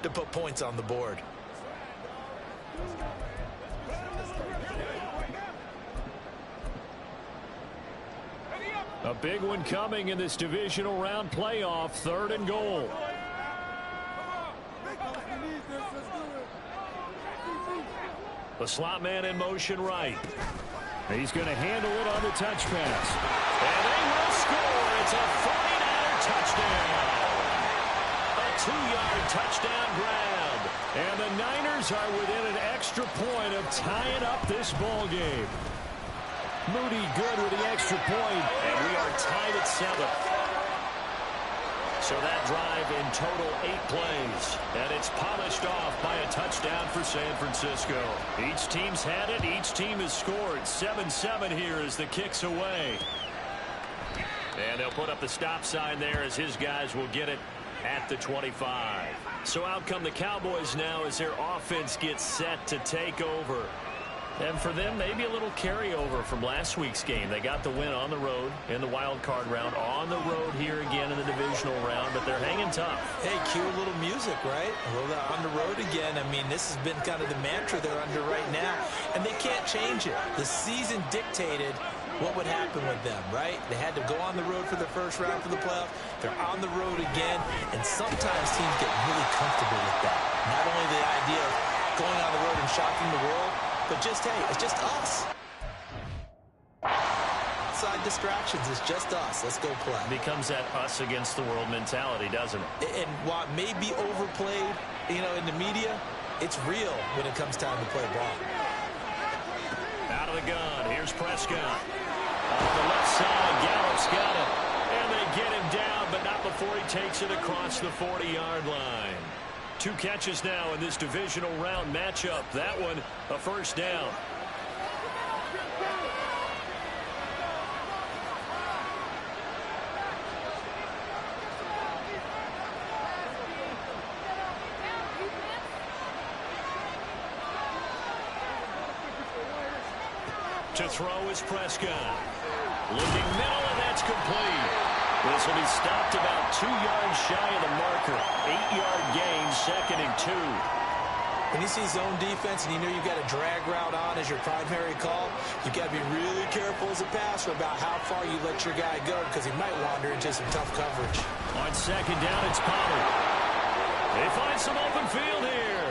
to put points on the board. A big one coming in this divisional round playoff, 3rd and goal. The slot man in motion right. He's going to handle it on the touch pass. And they will score. It's a 49er touchdown. A 2-yard touchdown grab. And the Niners are within an extra point of tying up this ball game. Moody good with the extra point. And we are tied at 7. So that drive in total 8 plays. And it's polished off by a touchdown for San Francisco. Each team's had it. Each team has scored. 7-7 here as the kick's away. And they'll put up the stop sign there as his guys will get it at the 25. So out come the Cowboys now as their offense gets set to take over. And for them, maybe a little carryover from last week's game. They got the win on the road in the wild card round, on the road here again in the divisional round, but they're hanging tough. Hey, cue a little music, right? A little on the road again. I mean, this has been kind of the mantra they're under right now, and they can't change it. The season dictated what would happen with them, right? They had to go on the road for the first round for the playoffs. They're on the road again, and sometimes teams get really comfortable with that. Not only the idea of going on the road and shocking the world, but just, hey, it's just us. Outside distractions, it's just us. Let's go play. Becomes that us against the world mentality, doesn't it? And while it may be overplayed, in the media, it's real when it comes time to play ball. Out of the gun, here's Prescott. On the left side, Gallup's got it. And they get him down, but not before he takes it across the 40-yard line. 2 catches now in this divisional round matchup. That one, a first down. To throw is Prescott. Looking middle, and that's complete. This will be stopped about 2 yards shy of the marker. 8-yard gain, 2nd and 2. When you see zone defense and you know you've got a drag route on as your primary call, you've got to be really careful as a passer about how far you let your guy go because he might wander into some tough coverage. On 2nd down, it's Pollard. They find some open field here.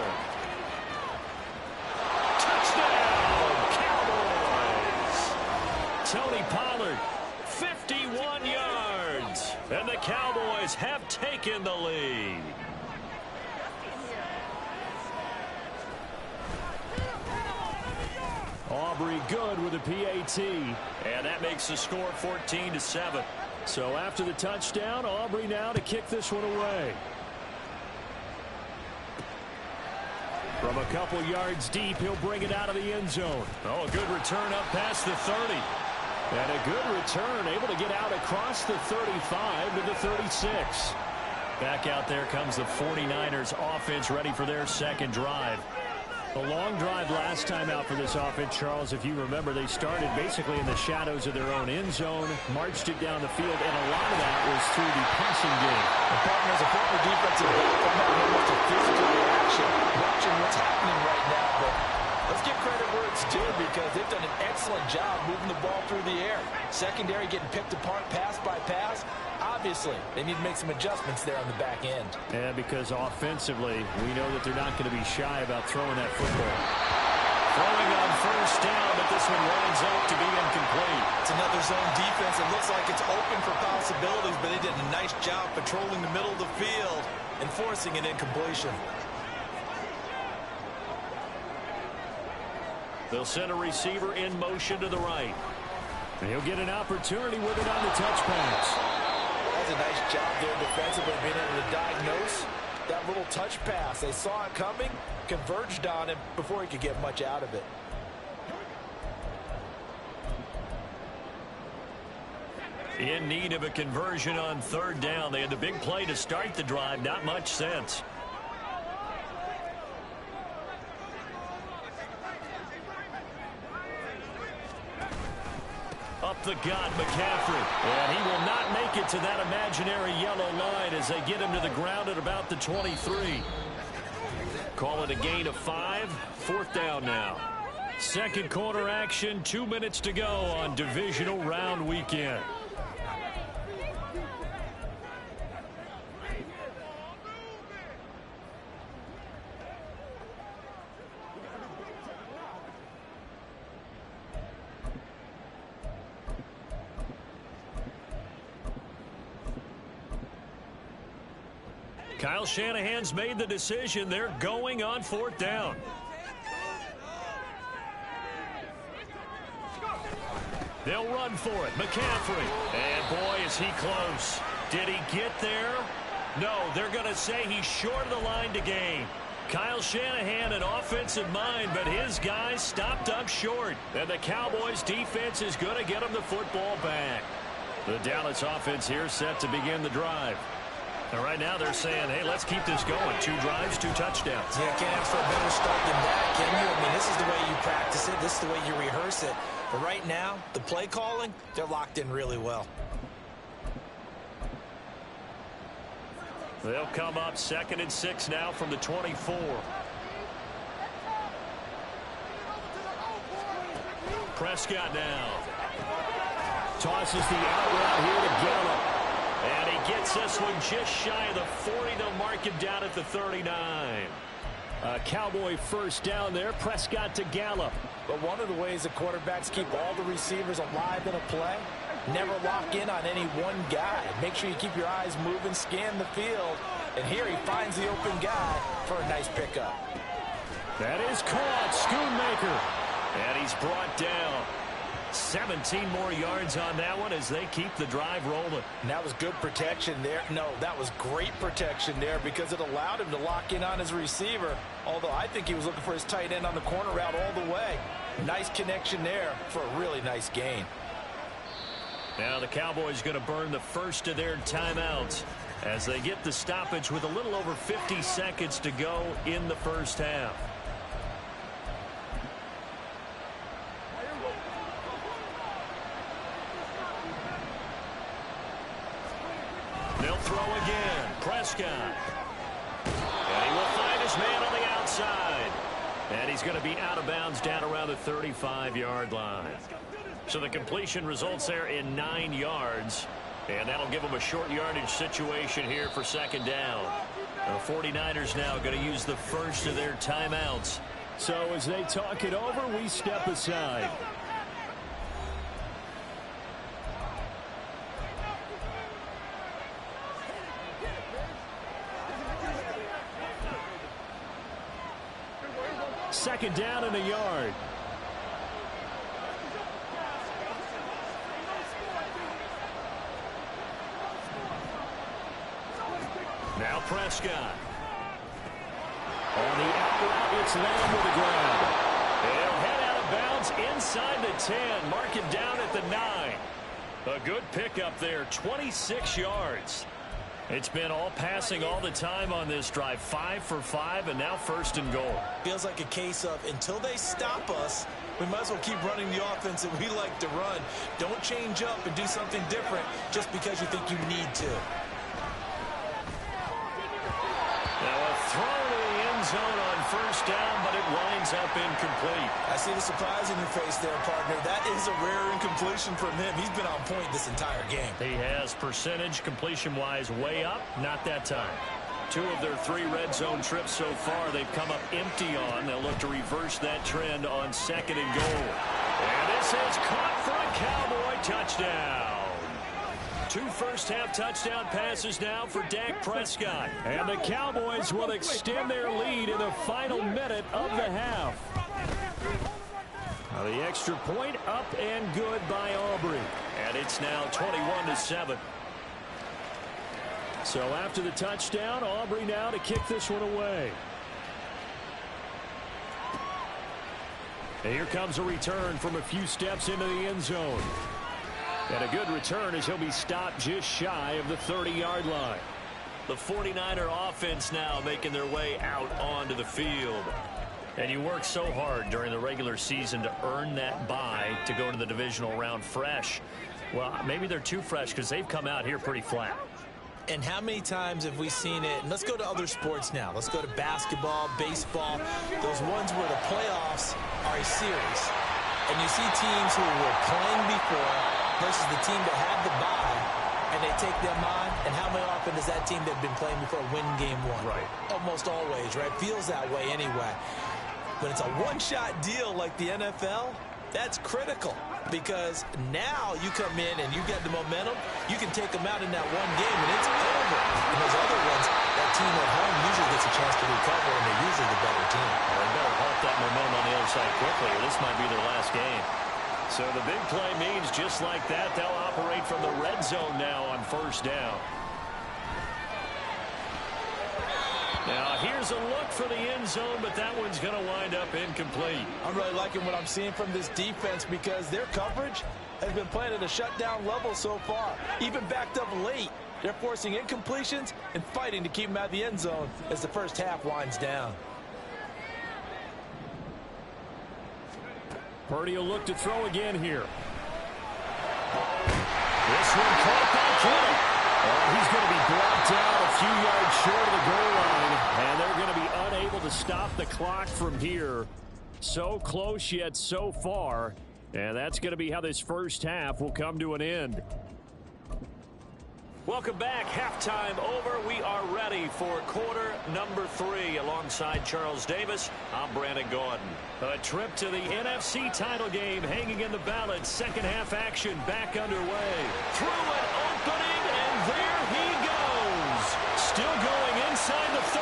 Touchdown, Cowboys! Tony Pollard, 51 yards. And the Cowboys have taken the lead. Aubrey good with a PAT. And that makes the score 14-7. So after the touchdown, Aubrey now to kick this one away. From a couple yards deep, he'll bring it out of the end zone. Oh, a good return up past the 30. And a good return, able to get out across the 35 to the 36. Back out there comes the 49ers offense ready for their second drive. The long drive last time out for this offense, Charles, if you remember, they started basically in the shadows of their own end zone, marched it down the field, and a lot of that was through the passing game. The partner has a former defensive back. I'm not really much a physical reaction watching what's happening right now, but let's give credit where it's due because they've done an excellent job moving the ball through the air. Secondary getting picked apart pass by pass. Obviously, they need to make some adjustments there on the back end. Yeah, because offensively, we know that they're not going to be shy about throwing that football. Throwing on first down, but this one winds up to be incomplete. It's another zone defense. It looks like it's open for possibilities, but they did a nice job patrolling the middle of the field and forcing an incompletion. They'll send a receiver in motion to the right. And he'll get an opportunity with it on the touch pass. That's a nice job there defensively, being able to diagnose that little touch pass. They saw it coming, converged on him before he could get much out of it. In need of a conversion on third down. They had the big play to start the drive. Not much sense. Up the gut, McCaffrey. And he will not make it to that imaginary yellow line as they get him to the ground at about the 23. Call it a gain of 5. 4th down now. Second quarter action. 2 minutes to go on divisional round weekend. Kyle Shanahan's made the decision. They're going on 4th down. They'll run for it. McCaffrey. And boy, is he close. Did he get there? No, they're going to say he's short of the line to gain. Kyle Shanahan, an offensive mind, but his guys stopped up short. And the Cowboys defense is going to get him the football back. The Dallas offense here set to begin the drive. And right now they're saying, hey, let's keep this going. 2 drives, 2 touchdowns. Yeah, can't ask for a better start than that, can you? I mean, this is the way you practice it. This is the way you rehearse it. But right now, the play calling, they're locked in really well. They'll come up 2nd and 6 now from the 24. Prescott now. Tosses the out route here to Gallup. And he gets this one just shy of the 40. They'll mark him down at the 39. A Cowboy first down there. Prescott to Gallup. But one of the ways that quarterbacks keep all the receivers alive in a play, never lock in on any one guy. Make sure you keep your eyes moving, scan the field. And here he finds the open guy for a nice pickup. That is caught. Schoonmaker. And he's brought down. 17 more yards on that one as they keep the drive rolling. And that was good protection there. No, that was great protection there because it allowed him to lock in on his receiver. Although I think he was looking for his tight end on the corner route all the way. Nice connection there for a really nice gain. Now the Cowboys going to burn the first of their timeouts as they get the stoppage with a little over 50 seconds to go in the first half. They'll throw again. Prescott. And he will find his man on the outside. And he's going to be out of bounds down around the 35-yard line. So the completion results there in 9 yards. And that'll give them a short yardage situation here for 2nd down. The 49ers now going to use the first of their timeouts. So as they talk it over, we step aside. Second down and a yard. Now Prescott. On the out route, it's Lamb with the grab. He'll head out of bounds inside the 10. Mark him down at the 9. A good pickup there, 26 yards. It's been all passing all the time on this drive. 5 for 5, and now 1st and goal. Feels like a case of until they stop us, we might as well keep running the offense that we like to run. Don't change up and do something different just because you think you need to. Now a throw to the end zone on 1st down, but it winds up incomplete. I see the surprise in your face there, partner. That is a rare incompletion from him. He's been on point this entire game. He has percentage completion-wise way up. Not that time. 2 of their 3 red zone trips so far they've come up empty on. They'll look to reverse that trend on 2nd and goal. And this is caught for a Cowboy touchdown. 2 first-half touchdown passes now for Dak Prescott. And the Cowboys will extend their lead in the final minute of the half. Now the extra point up and good by Aubrey. And it's now 21-7. So after the touchdown, Aubrey now to kick this one away. And here comes a return from a few steps into the end zone. And a good return as he'll be stopped just shy of the 30-yard line. The 49er offense now making their way out onto the field. And you work so hard during the regular season to earn that bye to go to the divisional round fresh. Well, maybe they're too fresh because they've come out here pretty flat. And how many times have we seen it? And let's go to other sports now. Let's go to basketball, baseball, those ones where the playoffs are a series. And you see teams who were playing before versus the team that had the bye, and they take them on. And how many often does that team that had been playing before win game one? Right. Almost always, right? Feels that way anyway. When it's a one-shot deal like the NFL, that's critical. Because now you come in and you get the momentum, you can take them out in that one game and it's over. And those other ones, that team at home usually gets a chance to recover and they're usually the better team. Well, they better halt that momentum on the other side quickly or this might be their last game. So the big play means just like that, they'll operate from the red zone now on first down. Now, here's a look for the end zone, but that one's going to wind up incomplete. I'm really liking what I'm seeing from this defense because their coverage has been playing at a shutdown level so far. Even backed up late, they're forcing incompletions and fighting to keep them out of the end zone as the first half winds down. Purdy will look to throw again here. This one caught by Kittle. He's going to be brought down a few yards short of the goal line, and they're going to be unable to stop the clock from here. So close yet so far, and that's going to be how this first half will come to an end. Welcome back. Halftime over. We are ready for quarter number 3. Alongside Charles Davis, I'm Brandon Gaudin. A trip to the NFC title game hanging in the balance. Second half action back underway. Through an opening, and there he goes. Still going inside the 30.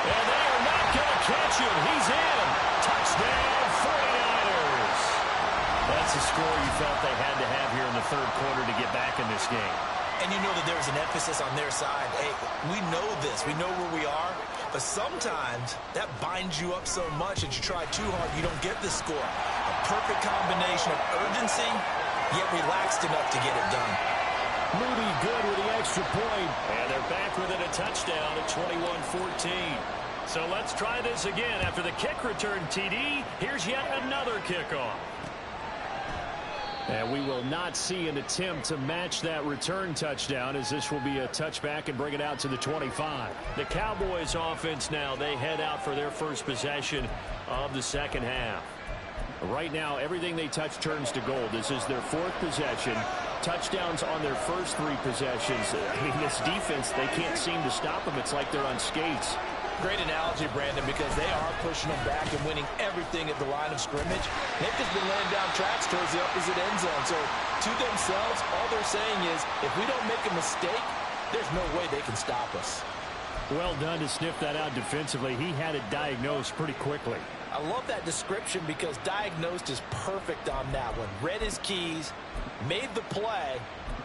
And they are not going to catch him. He's in. Touchdown, 49ers. That's a score you felt they had to have here in the third quarter to get back in this game. And you know that there was an emphasis on their side. Hey, we know this. We know where we are. But sometimes that binds you up so much that you try too hard, you don't get the score. A perfect combination of urgency, yet relaxed enough to get it done. Moody good with the extra point. And they're back within a touchdown at 21-14. So let's try this again. After the kick return TD, here's yet another kickoff. And we will not see an attempt to match that return touchdown, as this will be a touchback and bring it out to the 25. The Cowboys offense now, they head out for their first possession of the second half. Right now, everything they touch turns to gold. This is their fourth possession. Touchdowns on their first 3 possessions. I mean, this defense, they can't seem to stop them. It's like they're on skates. Great analogy, Brandon, because they are pushing them back and winning everything at the line of scrimmage. They've just been laying down tracks towards the opposite end zone. So to themselves, all they're saying is, if we don't make a mistake, there's no way they can stop us. Well done to sniff that out defensively. He had it diagnosed pretty quickly. I love that description because diagnosed is perfect on that one. Read his keys, made the play,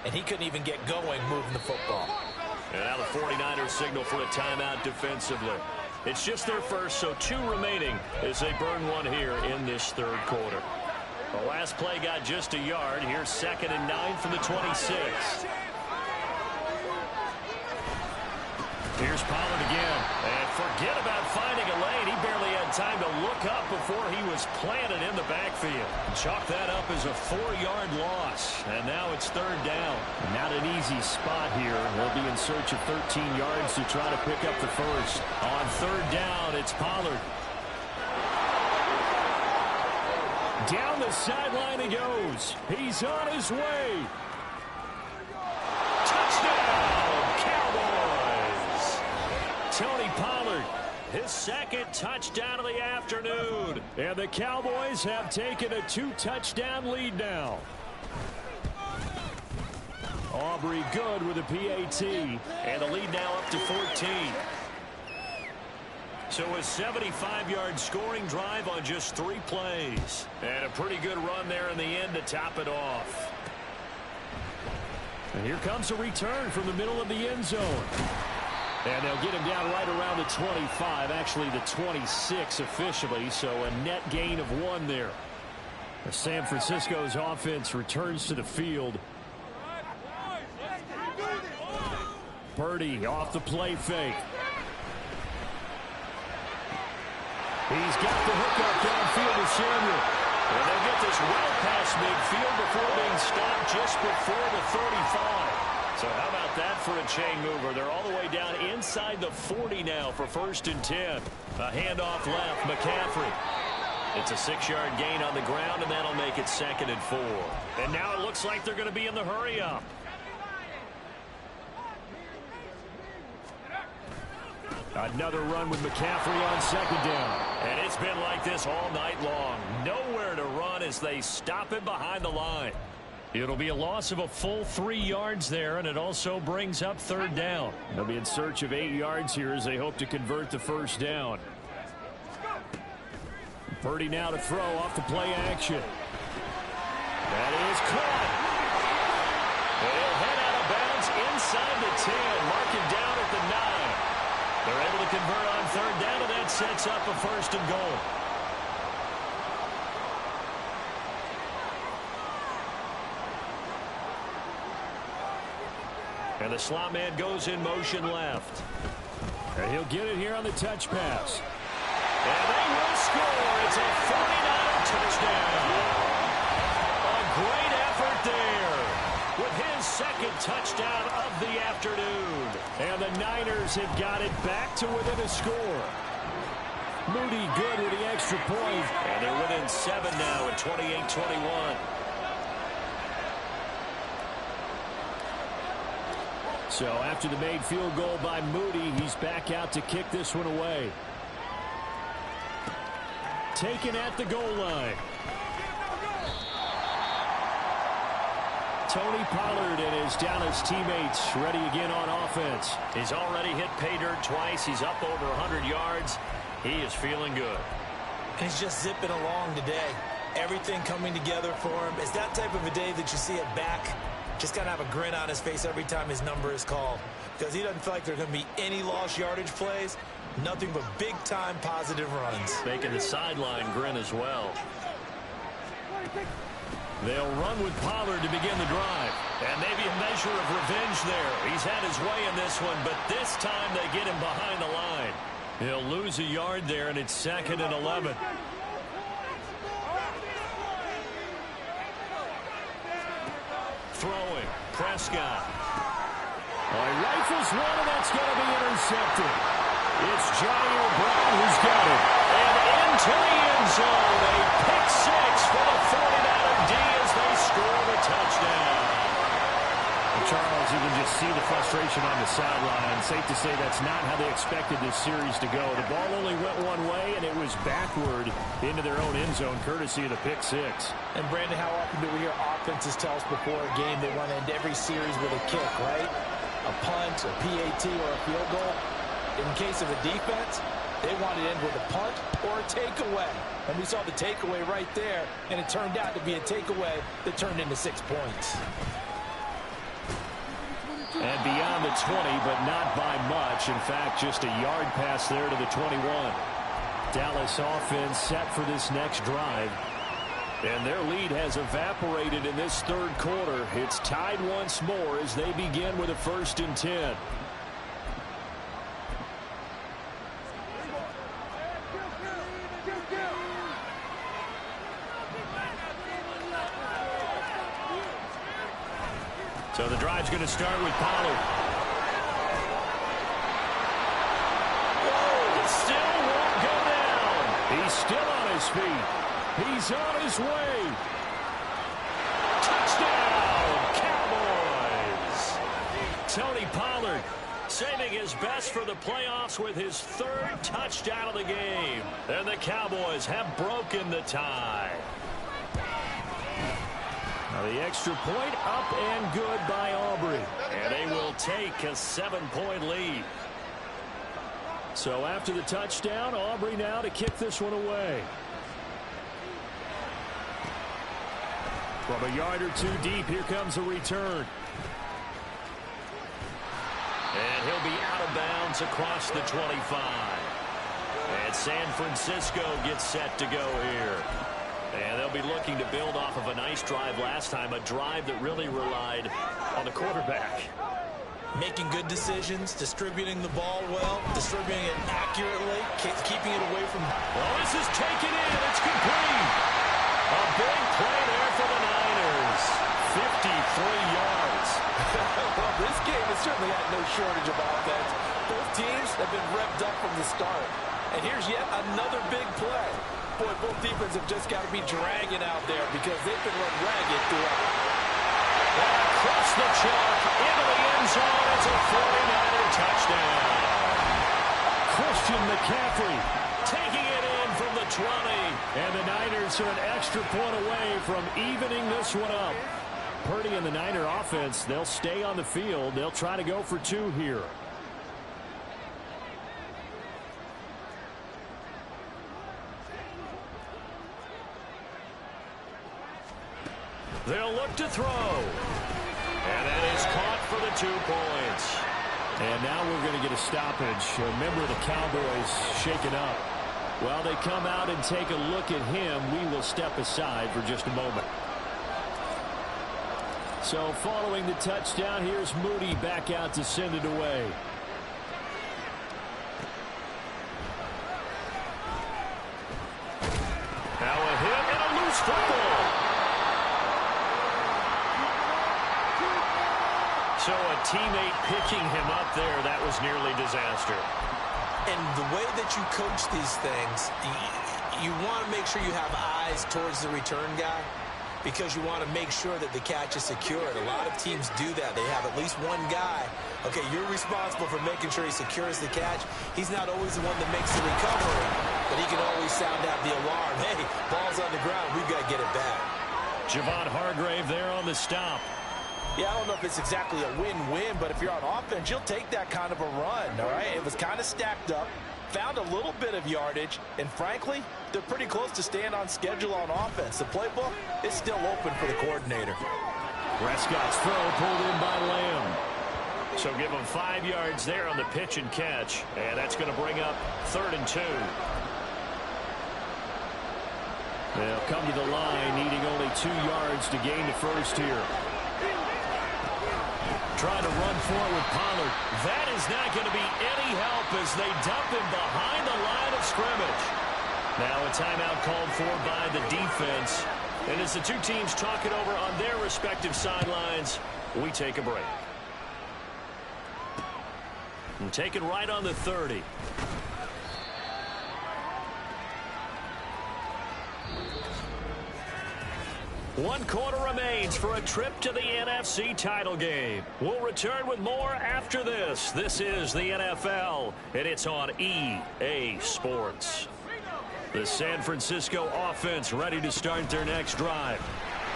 and he couldn't even get going moving the football. And now the 49ers signal for a timeout defensively. It's just their first, so 2 remaining as they burn one here in this third quarter. The last play got just a yard. Here's 2nd and 9 from the 26. Here's Pollard again. And forget about finding a lane. He barely had time to look up before he was planted in the backfield. Chalk that up as a 4-yard loss. And now it's 3rd down. Not an easy spot here. They'll be in search of 13 yards to try to pick up the first. On 3rd down, it's Pollard. Down the sideline he goes. He's on his way. Touchdown, Cowboys. Tony Pollard, his 2nd touchdown of the afternoon. And the Cowboys have taken a 2-touchdown lead now. Aubrey good with a PAT. And the lead now up to 14. So a 75-yard scoring drive on just 3 plays. And a pretty good run there in the end to top it off. And here comes a return from the middle of the end zone. And they'll get him down right around the 25, actually the 26 officially, so a net gain of 1 there. San Francisco's offense returns to the field. Purdy off the play fake. He's got the hookup downfield to Samuel. And they'll get this well past midfield before being stopped just before the 35. So how about that for a chain mover? They're all the way down inside the 40 now for 1st and 10. A handoff left, McCaffrey. It's a 6-yard gain on the ground, and that'll make it 2nd and 4. And now it looks like they're going to be in the hurry-up. Another run with McCaffrey on 2nd down. And it's been like this all night long. Nowhere to run as they stop it behind the line. It'll be a loss of a full 3 yards there, and it also brings up 3rd down. They'll be in search of 8 yards here as they hope to convert the 1st down. Purdy now to throw off the play action. That is caught. They'll head out of bounds inside the 10, marking down at the 9. They're able to convert on 3rd down, and that sets up a 1st and goal. And the slot man goes in motion left. And he'll get it here on the touch pass. And they will score. It's a 49er touchdown. A great effort there with his 2nd touchdown of the afternoon. And the Niners have got it back to within a score. Moody good with the extra point. And they're within 7 now at 28-21. So after the made field goal by Moody, he's back out to kick this one away. Taken at the goal line. Tony Pollard and his Dallas teammates ready again on offense. He's already hit pay dirt twice. He's up over 100 yards. He is feeling good. He's just zipping along today. Everything coming together for him. It's that type of a day that you see it back. Just got to have a grin on his face every time his number is called. Because he doesn't feel like there are going to be any lost yardage plays. Nothing but big-time positive runs. Making the sideline grin as well. They'll run with Pollard to begin the drive. And maybe a measure of revenge there. He's had his way in this one, but this time they get him behind the line. He'll lose a yard there, and it's 2nd and 11. Throwing, Prescott. Rifles one, and that's going to be intercepted. It's Jair Brown who's got it. And into the end zone, a pick 6 for the 49er D as they score the touchdown. Charles, you can just see the frustration on the sideline. Safe to say that's not how they expected this series to go. The ball only went one way, and it was backward into their own end zone, courtesy of the pick 6. And, Brandon, how often do we hear offenses tell us before a game they want to end every series with a kick, right? A punt, a PAT, or a field goal. In case of a defense, they want to end with a punt or a takeaway. And we saw the takeaway right there, and it turned out to be a takeaway that turned into 6 points. And beyond the 20, but not by much. In fact, just a yard pass there to the 21. Dallas offense set for this next drive. And their lead has evaporated in this 3rd quarter. It's tied once more as they begin with a 1st and 10. So the drive's going to start with Pollard. Whoa, still won't go down. He's still on his feet. He's on his way. Touchdown, Cowboys. Tony Pollard saving his best for the playoffs with his 3rd touchdown of the game. And the Cowboys have broken the tie. Now the extra point up and good by Aubrey. And they will take a 7-point lead. So after the touchdown, Aubrey now to kick this one away. From a yard or 2 deep, here comes a return. And he'll be out of bounds across the 25. And San Francisco gets set to go here. And they'll be looking to build off of a nice drive last time, a drive that really relied on the quarterback. Making good decisions, distributing the ball well, distributing it accurately, keeping it away from... Well, this is taken in. It's complete. A big play there for the Niners. 53 yards. Well, this certainly had no shortage of offense. Both teams have been revved up from the start. And here's yet another big play. Boy, both defenses have just got to be dragging out there because they've been run ragged throughout. Across the chalk, into the end zone. It's a 49er touchdown. Christian McCaffrey taking it in from the 20. And the Niners are an extra point away from evening this one up. Purdy and the Niner offense, they'll stay on the field. They'll try to go for two here. They'll look to throw. And that is caught for the 2 points. And now we're going to get a stoppage. A member of the Cowboys shaken up. While they come out and take a look at him, we will step aside for just a moment. So following the touchdown, here's Moody back out to send it away. Now a hit and a loose football. So a teammate picking him up there, that was nearly disaster. And the way that you coach these things, you want to make sure you have eyes towards the return guy because you want to make sure that the catch is secured. A lot of teams do that. They have at least one guy. Okay, you're responsible for making sure he secures the catch. He's not always the one that makes the recovery, but he can always sound out the alarm. Hey, ball's on the ground. We've got to get it back. Javon Hargrave there on the stop. Yeah, I don't know if it's exactly a win-win, but if you're on offense, you'll take that kind of a run, all right? It was kind of stacked up, found a little bit of yardage, and frankly, they're pretty close to staying on schedule on offense. The playbook is still open for the coordinator. Prescott's throw pulled in by Lamb. So give him 5 yards there on the pitch and catch, and that's going to bring up 3rd and 2. They'll come to the line, needing only 2 yards to gain the first here. Trying to run for it with Pollard. That is not going to be any help as they dump him behind the line of scrimmage. Now a timeout called for by the defense. And as the two teams talk it over on their respective sidelines, we take a break. And take it right on the 30. One quarter remains for a trip to the NFC title game. We'll return with more after this. This is the NFL, and it's on EA Sports. The San Francisco offense ready to start their next drive.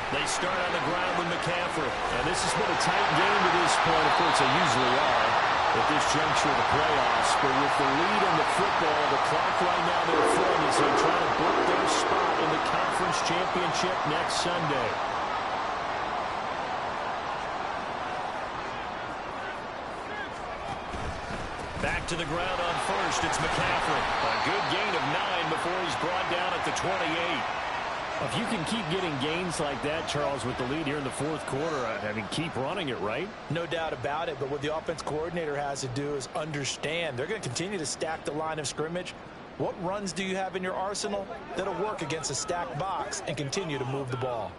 They start on the ground with McCaffrey. And this has been a tight game to this point. Of course, they usually are at this juncture of the playoffs. But with the lead in the football, the clock right now, their friend, as they try to book their spot in the conference championship next Sunday. Back to the ground on first. It's McCaffrey. A good gain of 9 before he's brought down at the 28. If you can keep getting gains like that, Charles, with the lead here in the fourth quarter, I mean, keep running it, right? No doubt about it, but what the offense coordinator has to do is understand they're going to continue to stack the line of scrimmage. What runs do you have in your arsenal that'll work against a stacked box and continue to move the ball?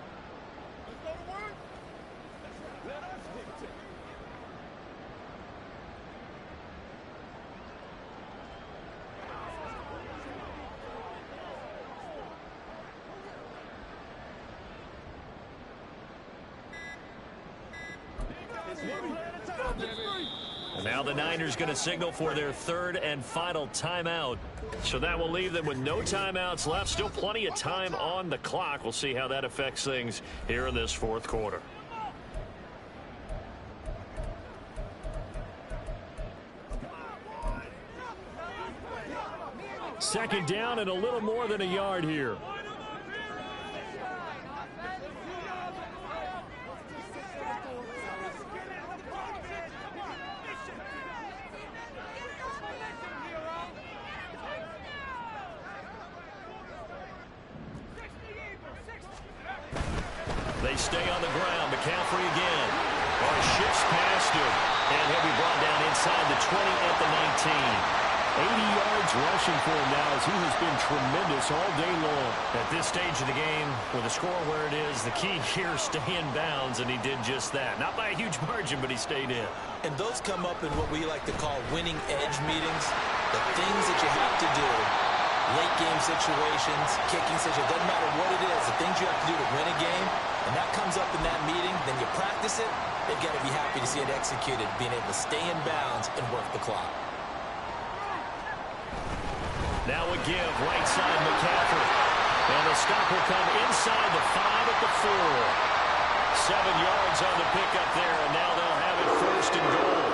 Now the Niners going to signal for their 3rd and final timeout. So that will leave them with no timeouts left. Still plenty of time on the clock. We'll see how that affects things here in this fourth quarter. Second down and a little more than a yard here. They stay on the ground. McCaffrey again. Shifts past him. And he'll be brought down inside the 20 at the 19. 80 yards yards rushing for him now as he has been tremendous all day long. At this stage of the game, with the score where it is, the key here is stay in bounds, and he did just that. Not by a huge margin, but he stayed in. And those come up in what we like to call winning edge meetings. The things that you have to do, late game situations, kicking situations, doesn't matter what it is, the things you have to do to win a game, and that comes up in that meeting, then you practice it, they've got to be happy to see it executed, being able to stay in bounds and work the clock. Now a give, right side McCaffrey. And the stop will come inside the 5 at the 4. 7 yards on the pickup there, and now they'll have it first and goal.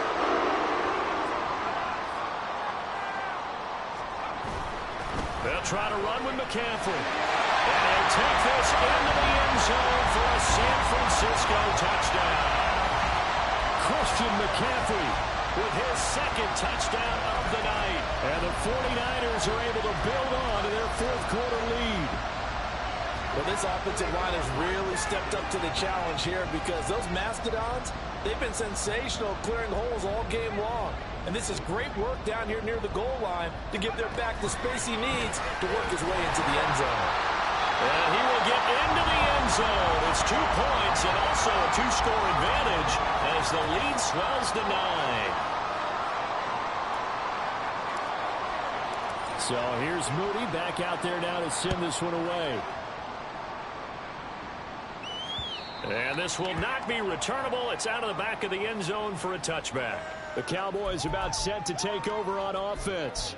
They'll try to run with McCaffrey. And they'll take this into the end zone for a San Francisco touchdown. Christian McCaffrey with his second touchdown of the night. And the 49ers are able to build on to their fourth-quarter lead. Well, this offensive line has really stepped up to the challenge here because those Mastodons, they've been sensational clearing holes all game long. And this is great work down here near the goal line to give their back the space he needs to work his way into the end zone. And he will get into the end zone. It's 2 points and also a 2-score advantage as the lead swells to 9. So here's Moody back out there now to send this one away. And this will not be returnable. It's out of the back of the end zone for a touchback. The Cowboys about set to take over on offense.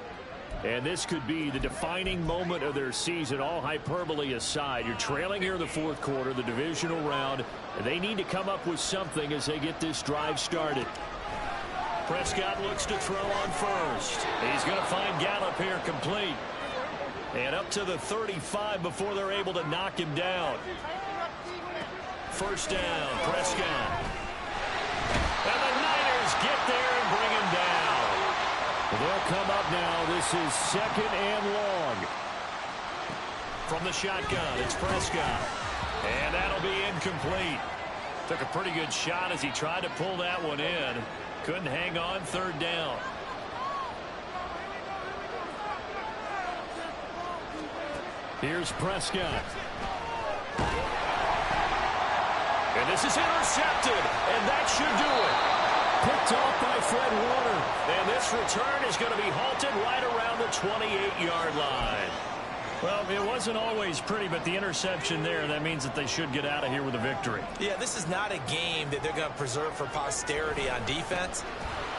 And this could be the defining moment of their season, all hyperbole aside. You're trailing here in the fourth quarter, the divisional round, and they need to come up with something as they get this drive started. Prescott looks to throw on first. He's going to find Gallup here complete. And up to the 35 before they're able to knock him down. First down, Prescott. And the Niners get there and bring him down. They'll come up now. This is second and long. From the shotgun, it's Prescott. And that'll be incomplete. Took a pretty good shot as he tried to pull that one in. Couldn't hang on, third down. Here's Prescott. And this is intercepted, and that should do it. Picked off by Fred Warner. And this return is going to be halted right around the 28-yard line. Well, it wasn't always pretty, but the interception there, that means that they should get out of here with a victory. Yeah, this is not a game that they're going to preserve for posterity on defense,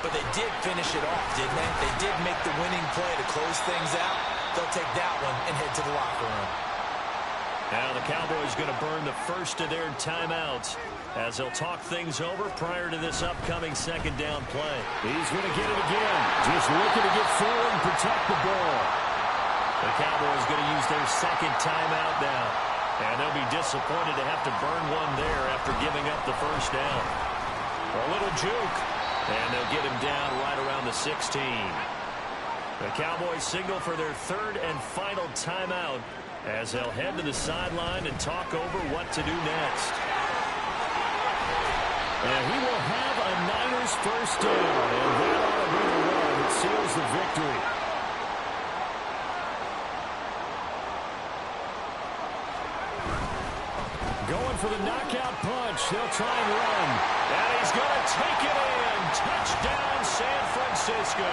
but they did finish it off, didn't they? They did make the winning play to close things out. They'll take that one and head to the locker room. Now the Cowboys going to burn the first of their timeouts as they'll talk things over prior to this upcoming second down play. He's going to get it again. Just looking to get forward and protect the ball. The Cowboys going to use their second timeout now. And they'll be disappointed to have to burn one there after giving up the first down. A little juke. And they'll get him down right around the 16. The Cowboys signal for their third and final timeout as they'll head to the sideline and talk over what to do next. And he will have a Niners first down, and that ought to be the one that seals the victory. Going for the knockout punch. They'll try and run. And he's going to take it in. Touchdown, San Francisco.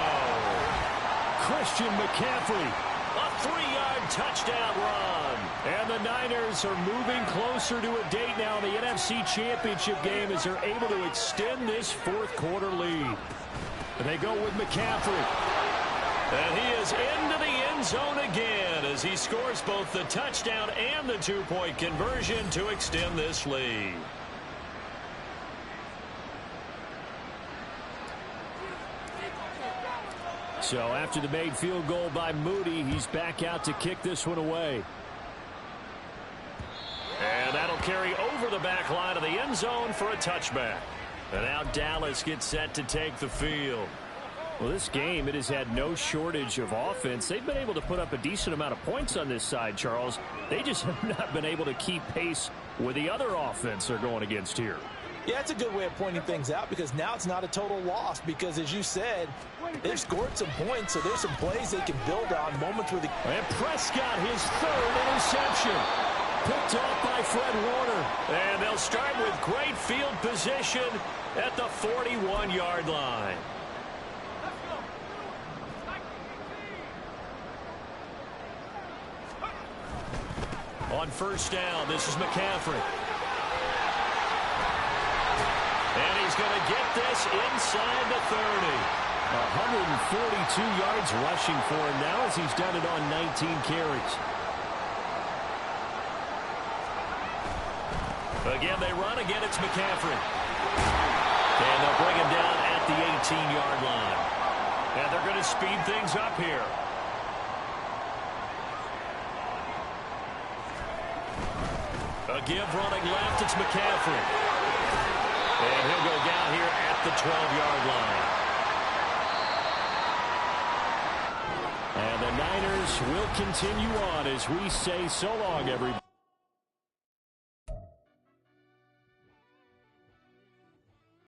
Christian McCaffrey. A 3-yard touchdown run. And the Niners are moving closer to a date now in the NFC Championship game as they're able to extend this fourth quarter lead. And they go with McCaffrey. And he is into the end zone again as he scores both the touchdown and the 2-point conversion to extend this lead. So after the made field goal by Moody, he's back out to kick this one away. And that'll carry over the back line of the end zone for a touchback. And now Dallas gets set to take the field. Well, this game, it has had no shortage of offense. They've been able to put up a decent amount of points on this side, Charles. They just have not been able to keep pace with the other offense they're going against here. Yeah, it's a good way of pointing things out because now it's not a total loss because, as you said, they've scored some points, so there's some plays they can build on, moments where And Prescott, his third interception. Picked off by Fred Warner. And they'll start with great field position at the 41-yard line. On first down, this is McCaffrey. And he's going to get this inside the 30. 142 yards rushing for him now as he's done it on 19 carries. Again, they run. Again, it's McCaffrey. And they'll bring him down at the 18-yard line. And they're going to speed things up here. A give running left, it's McCaffrey. And he'll go down here at the 12-yard line. And the Niners will continue on as we say so long, everybody.